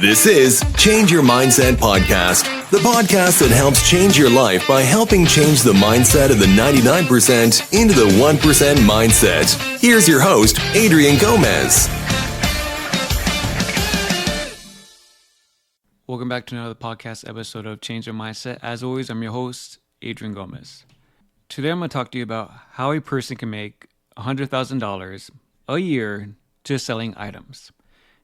This is Change Your Mindset Podcast, the podcast that helps change your life by helping change the mindset of the 99% into the 1% mindset. Here's your host, Adrian Gomez. Welcome back to another podcast episode of Change Your Mindset. As always, I'm your host, Adrian Gomez. Today, I'm going to talk to you about how a person can make $100,000 a year just selling items.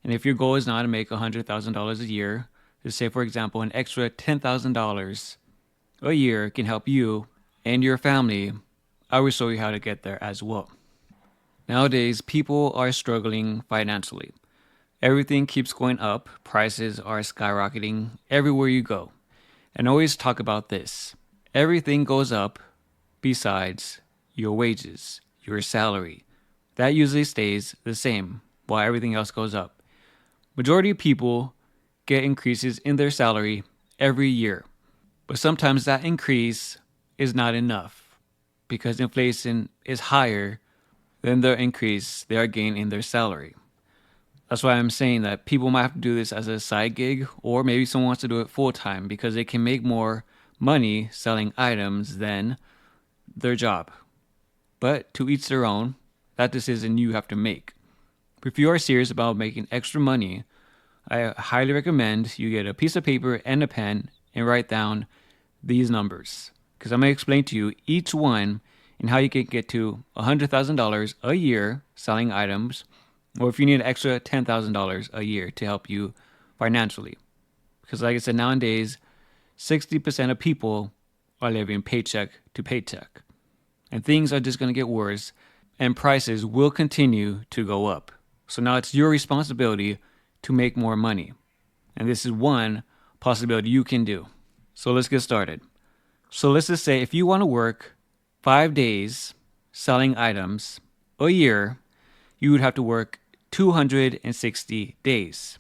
And if your goal is not to make $100,000 a year, just say, for example, an extra $10,000 a year can help you and your family. I will show you how to get there as well. Nowadays, people are struggling financially. Everything keeps going up. Prices are skyrocketing everywhere you go. And always talk about this. Everything goes up besides your wages, your salary. That usually stays the same while everything else goes up. Majority of people get increases in their salary every year. But sometimes that increase is not enough because inflation is higher than the increase they are getting in their salary. That's why I'm saying that people might have to do this as a side gig, or maybe someone wants to do it full time because they can make more money selling items than their job. But to each their own, that decision you have to make. If you are serious about making extra money, I highly recommend you get a piece of paper and a pen and write down these numbers. Because I'm going to explain to you each one and how you can get to $100,000 a year selling items, or if you need an extra $10,000 a year to help you financially. Because like I said, nowadays, 60% of people are living paycheck to paycheck. And things are just going to get worse, and prices will continue to go up. So now it's your responsibility to make more money. And this is one possibility you can do. So let's get started. So let's just say if you want to work 5 days selling items a year, you would have to work 260 days.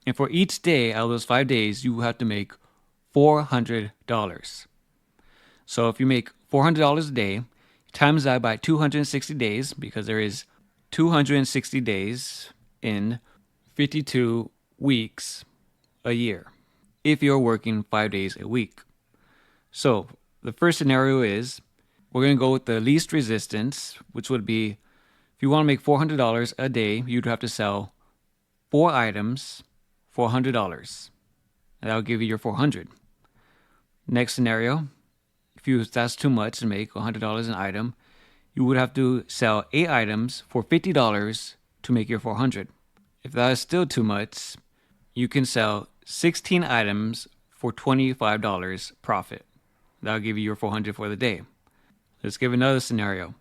And for each day out of those 5 days, you have to make $400. So if you make $400 a day, times that by 260 days, because there is 260 days in 52 weeks a year, if you're working 5 days a week. So the first scenario is, we're going to go with the least resistance, which would be, if you want to make $400 a day, you'd have to sell 4 items for $100. And that will give you your $400. Next scenario, that's too much to make $100 an item, you would have to sell 8 items for $50 to make your $400. If that is still too much, you can sell 16 items for $25 profit. That'll give you your $400 for the day. Let's give another scenario.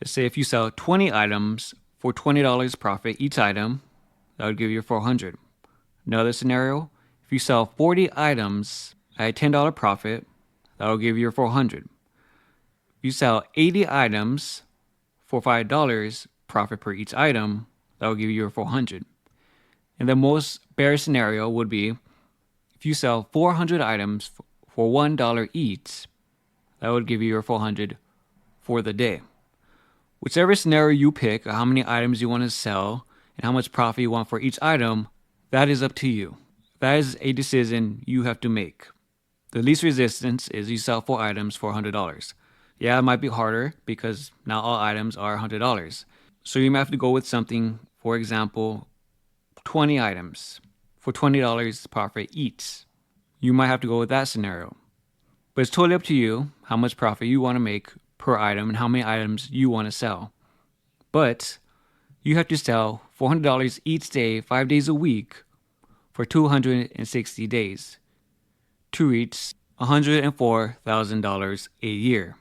Let's say if you sell 20 items for $20 profit each item, that would give you your $400. Another scenario, if you sell 40 items at a $10 profit, that will give you your $400. If you sell 80 items for $5 profit per each item, that will give you your $400. And the most bearish scenario would be if you sell 400 items for $1 each, that would give you your $400 for the day. Whichever scenario you pick, or how many items you want to sell, and how much profit you want for each item, that is up to you. That is a decision you have to make. The least resistance is you sell 4 items for $100. Yeah, it might be harder because not all items are $100. So you might have to go with something, for example, 20 items for $20 profit each. You might have to go with that scenario. But it's totally up to you how much profit you want to make per item and how many items you want to sell. But you have to sell $400 each day, 5 days a week for 260 days to reach $104,000 a year.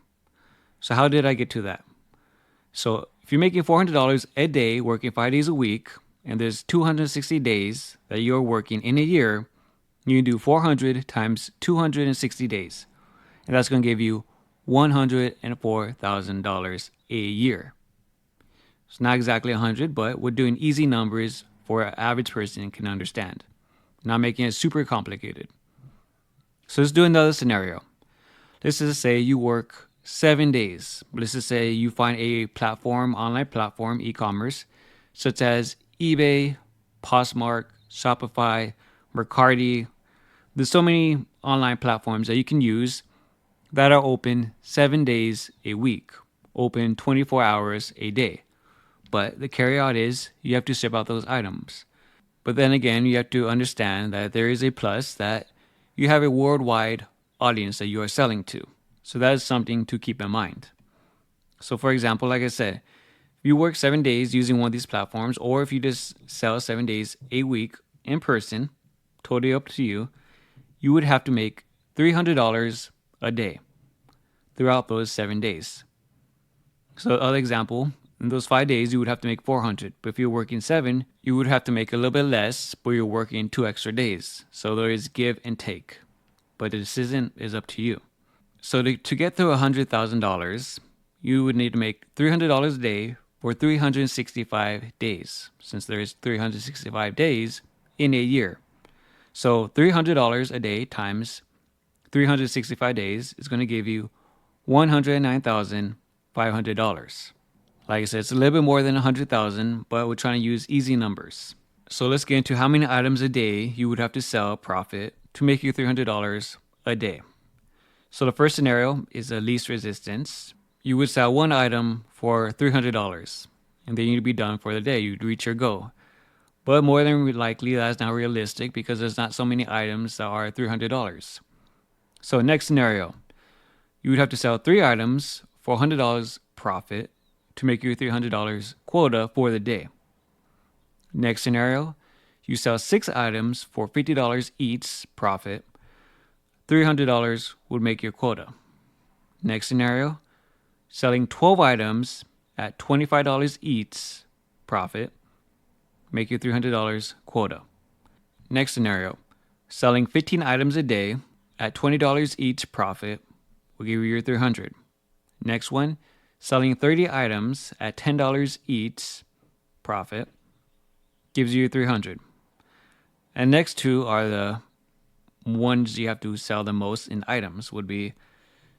So how did I get to that? So if you're making $400 a day, working 5 days a week, and there's 260 days that you're working in a year, you can do 400 times 260 days. And that's going to give you $104,000 a year. It's not exactly 100, but we're doing easy numbers for an average person can understand. Not making it super complicated. So let's do another scenario. Let's just say you work 7 days. Let's just say you find a platform, online platform, e-commerce, such as eBay, Poshmark, Shopify, Mercari. There's so many online platforms that you can use that are open 7 days a week, open 24 hours a day. But the carryout is you have to ship out those items. But then again, you have to understand that there is a plus that you have a worldwide audience that you are selling to. So that is something to keep in mind. So for example, like I said, if you work 7 days using one of these platforms, or if you just sell 7 days a week in person, totally up to you, you would have to make $300 a day throughout those 7 days. So other example, in those 5 days, you would have to make 400. But if you're working 7, you would have to make a little bit less, but you're working 2 extra days. So there is give and take. But the decision is up to you. So to get to $100,000, you would need to make $300 a day for 365 days, since there is 365 days in a year. So $300 a day times 365 days is going to give you $109,500. Like I said, it's a little bit more than 100,000, but we're trying to use easy numbers. So let's get into how many items a day you would have to sell profit to make you $300 a day. So the first scenario is the least resistance. You would sell one item for $300, and then you'd be done for the day. You'd reach your goal. But more than likely, that's not realistic because there's not so many items that are $300. So next scenario, you would have to sell 3 items for $100 profit to make your $300 quota for the day. Next scenario, you sell 6 items for $50 each profit. $300 would make your quota. Next scenario, selling 12 items at $25 each profit, make your $300 quota. Next scenario, selling 15 items a day at $20 each profit will give you your $300. Next one, selling 30 items at $10 each profit gives you your $300. And next two are the ones you have to sell the most in items, would be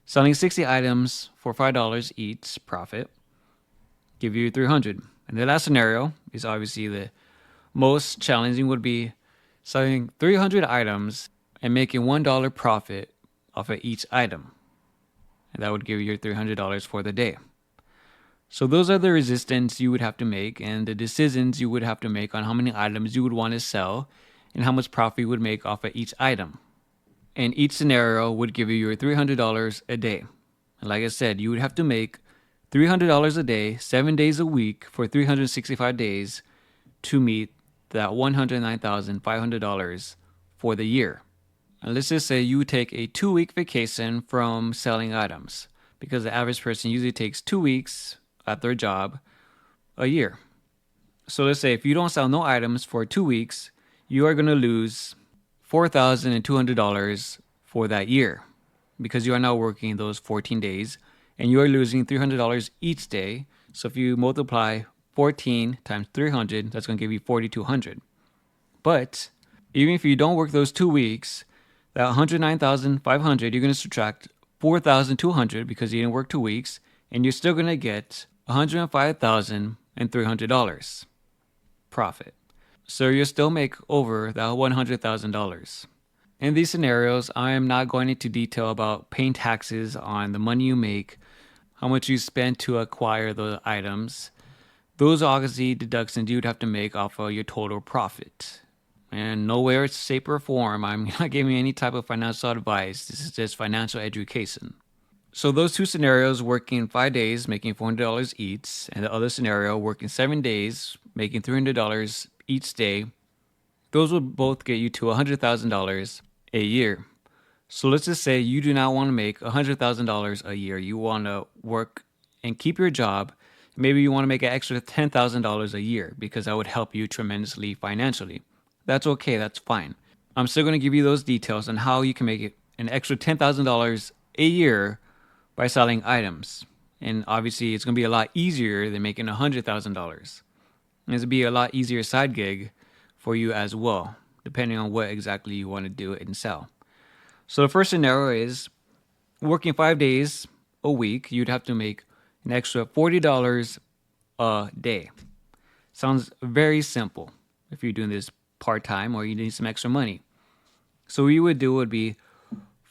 selling 60 items for $5 each profit, give you $300. And the last scenario is obviously the most challenging, would be selling 300 items and making $1 profit off of each item. And that would give you your $300 for the day. So those are the resistance you would have to make and the decisions you would have to make on how many items you would want to sell and how much profit you would make off of each item. And each scenario would give you your $300 a day. And like I said, you would have to make $300 a day, 7 days a week for 365 days to meet that $109,500 for the year. And let's just say you take a 2-week vacation from selling items, because the average person usually takes 2 weeks at their job a year. So let's say if you don't sell no items for 2 weeks, you are going to lose $4,200 for that year, because you are now working those 14 days and you are losing $300 each day. So if you multiply 14 times 300, that's going to give you $4,200. But even if you don't work those 2 weeks, that $109,500, you're going to subtract $4,200 because you didn't work 2 weeks, and you're still going to get $105,300 profit. So you'll still make over that $100,000. In these scenarios, I am not going into detail about paying taxes on the money you make, how much you spend to acquire the items. Those are obviously deductions you'd have to make off of your total profit. And nowhere, shape, or form, I'm not giving you any type of financial advice. This is just financial education. So those two scenarios, working 5 days, making $400 each, and the other scenario, working 7 days, making $300 each day, those will both get you to $100,000 a year. So let's just say you do not want to make $100,000 a year. You want to work and keep your job. Maybe you want to make an extra $10,000 a year because that would help you tremendously financially. That's okay. That's fine. I'm still going to give you those details on how you can make it an extra $10,000 a year by selling items. And obviously, it's going to be a lot easier than making $100,000. And it's going to be a lot easier side gig for you as well, depending on what exactly you want to do and sell. So the first scenario is working 5 days a week, you'd have to make an extra $40 a day. Sounds very simple if you're doing this part-time or you need some extra money. So what you would do would be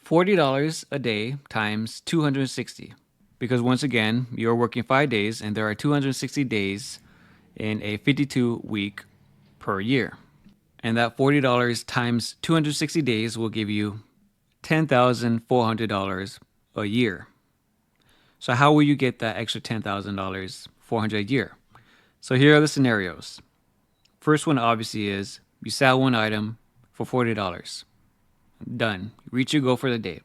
$40 a day times 260. Because once again, you're working 5 days and there are 260 days in a 52-week per year. And that $40 times 260 days will give you $10,400 a year. So how will you get that extra $10,400 a year? So here are the scenarios. First one obviously is you sell one item for $40. Done. Reach your goal for the day.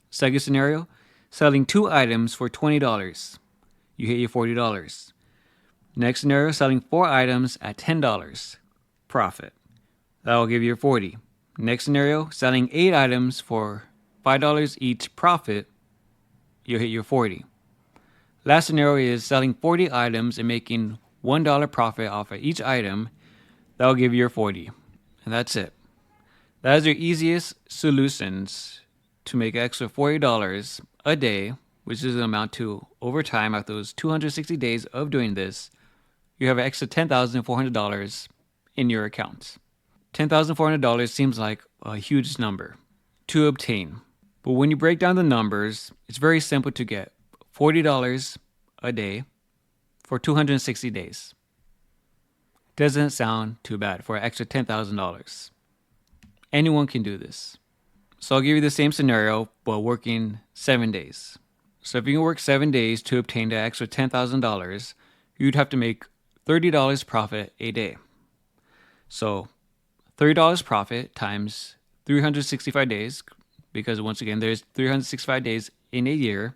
Second scenario, selling 2 items for $20. You hit your $40. Next scenario, selling 4 items at $10. Profit. That will give you $40. Next scenario, selling 8 items for $5 each. Profit. You'll hit your $40. Last scenario is selling 40 items and making $1 profit off of each item. That will give you your $40. And that's it. That is your easiest solutions to make extra $40 a day, which is an amount to, over time, after those 260 days of doing this, you have an extra $10,400 in your account. $10,400 seems like a huge number to obtain. But when you break down the numbers, it's very simple to get $40 a day for 260 days. Doesn't sound too bad for an extra $10,000. Anyone can do this. So I'll give you the same scenario, but working 7 days. So if you can work 7 days to obtain the extra $10,000, you'd have to make $30 profit a day. So $30 profit times 365 days, because once again, there's 365 days in a year.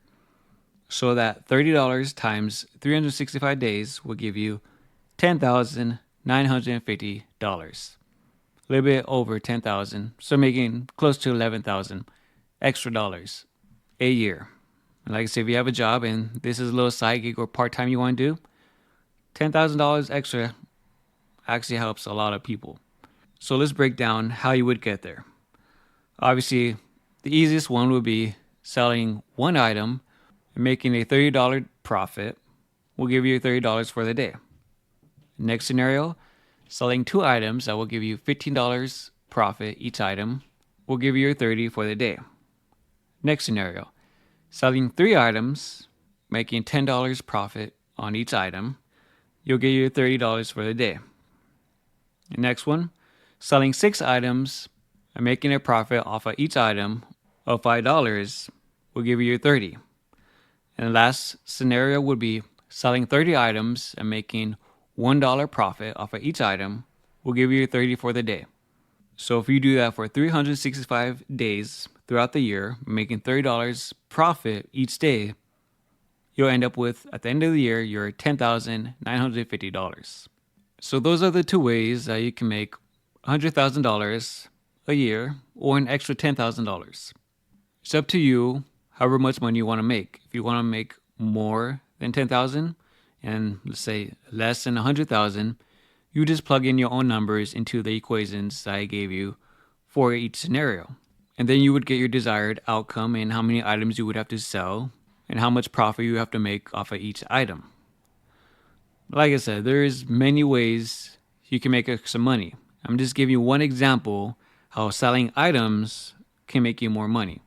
So that $30 times 365 days will give you $10,950. A little bit over $10,000, so making close to $11,000 extra dollars a year. And like I said, if you have a job and this is a little side gig or part-time you want to do, $10,000 extra actually helps a lot of people. So let's break down how you would get there. Obviously, the easiest one would be selling one item and making a $30 profit will give you $30 for the day. Next scenario, selling 2 items that will give you $15 profit each item will give you $30 for the day. Next scenario, selling 3 items, making $10 profit on each item, you'll get your $30 for the day. The next one, selling 6 items and making a profit off of each item of $5 will give you your $30. And the last scenario would be selling 30 items and making $1 profit off of each item will give you your $30 for the day. So if you do that for 365 days throughout the year, making $30 profit each day, you'll end up with, at the end of the year, your $10,950. So those are the 2 ways that you can make $100,000 a year or an extra $10,000. It's up to you however much money you want to make. If you want to make more than $10,000 and let's say less than $100,000, you just plug in your own numbers into the equations that I gave you for each scenario. And then you would get your desired outcome and how many items you would have to sell and how much profit you have to make off of each item. Like I said, there's many ways you can make extra money. I'm just giving you one example how selling items can make you more money.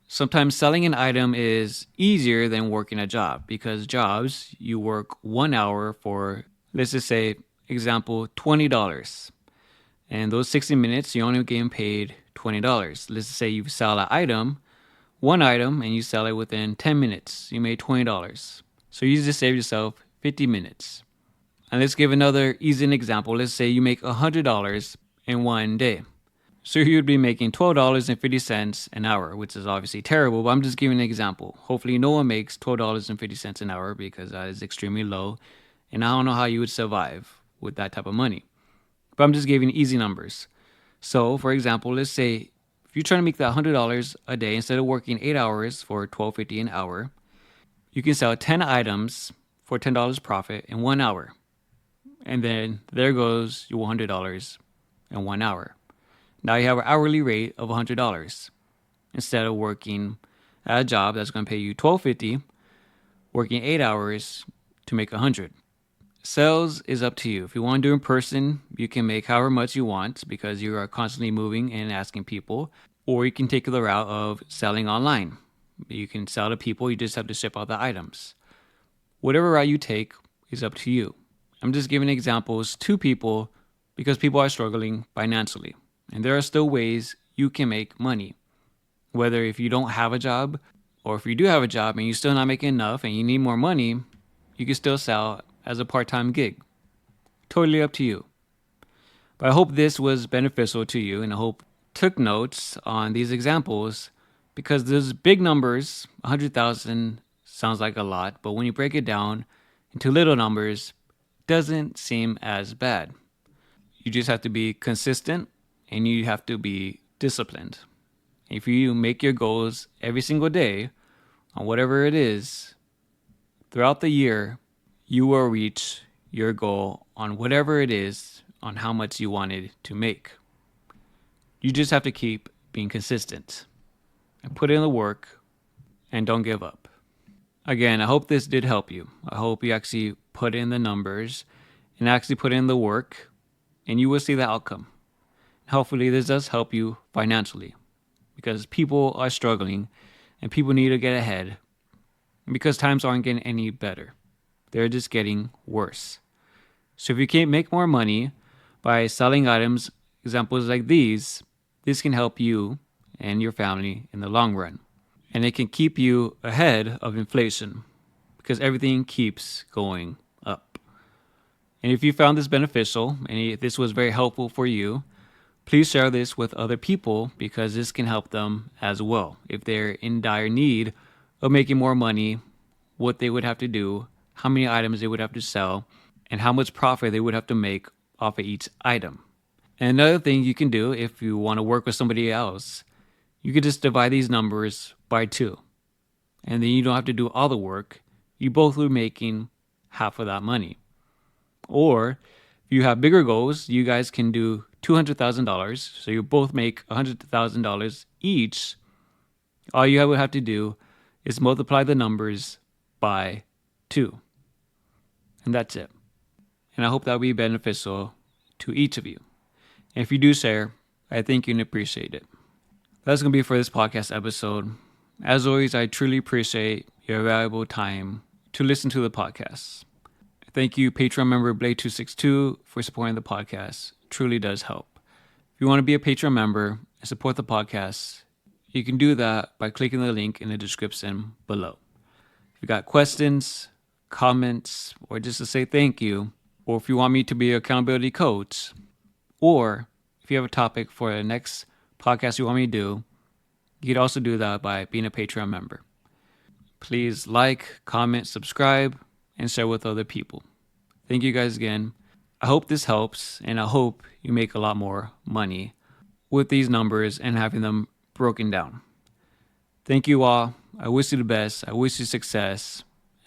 Sometimes selling an item is easier than working a job because jobs, you work 1 hour for, let's just say, example, $20. And those 60 minutes, you're only getting paid $20. Let's just say you sell an item, one item, and you sell it within 10 minutes. You made $20. So you just saved yourself 50 minutes. And let's give another easy example. Let's say you make $100 in one day. So you'd be making $12.50 an hour, which is obviously terrible, but I'm just giving an example. Hopefully no one makes $12.50 an hour because that is extremely low. And I don't know how you would survive with that type of money. But I'm just giving easy numbers. So for example, let's say if you're trying to make that $100 a day, instead of working 8 hours for $12.50 an hour, you can sell 10 items for $10 profit in 1 hour. And then there goes your $100 in 1 hour. Now you have an hourly rate of $100 instead of working at a job that's going to pay you $12.50, working 8 hours to make $100. Sales is up to you. If you want to do in person, you can make however much you want because you are constantly moving and asking people. Or you can take the route of selling online. You can sell to people, you just have to ship out the items. Whatever route you take is up to you. I'm just giving examples to people because people are struggling financially. And there are still ways you can make money. Whether if you don't have a job or if you do have a job and you're still not making enough and you need more money, you can still sell as a part-time gig. Totally up to you. But I hope this was beneficial to you, and I hope took notes on these examples because those big numbers, 100,000 sounds like a lot, but when you break it down into little numbers, it doesn't seem as bad. You just have to be consistent and you have to be disciplined. If you make your goals every single day on whatever it is, throughout the year, you will reach your goal on whatever it is on how much you wanted to make. You just have to keep being consistent and put in the work and don't give up. Again, I hope this did help you. I hope you actually put in the numbers and actually put in the work and you will see the outcome. Hopefully this does help you financially because people are struggling and people need to get ahead because times aren't getting any better. They're just getting worse. So if you can't make more money by selling items, examples like these, this can help you and your family in the long run. And it can keep you ahead of inflation because everything keeps going up. And if you found this beneficial and if this was very helpful for you, please share this with other people because this can help them as well. If they're in dire need of making more money, what they would have to do, how many items they would have to sell, and how much profit they would have to make off of each item. And another thing you can do if you want to work with somebody else, you could just divide these numbers by 2. And then you don't have to do all the work. You both will be making half of that money. Or if you have bigger goals, you guys can do $200,000. So you both make $100,000 each. All you would have to do is multiply the numbers by 2. And that's it. And I hope that will be beneficial to each of you. And if you do share, I think you can appreciate it. That's going to be for this podcast episode. As always, I truly appreciate your valuable time to listen to the podcast. Thank you, Patron member Blade262, for supporting the podcast. It truly does help. If you want to be a Patron member and support the podcast, you can do that by clicking the link in the description below. If you got questions, comments, or just to say thank you, or if you want me to be an accountability coach, or if you have a topic for the next podcast you want me to do, you could also do that by being a Patreon member. Please like, comment, subscribe, and share with other people. Thank you guys again. I hope this helps, and I hope you make a lot more money with these numbers and having them broken down. Thank you all. I wish you the best. I wish you success.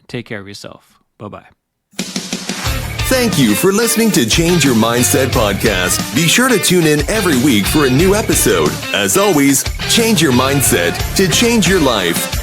Take care of yourself. Bye-bye. Thank you for listening to Change Your Mindset podcast. Be sure to tune in every week for a new episode. As always, change your mindset to change your life.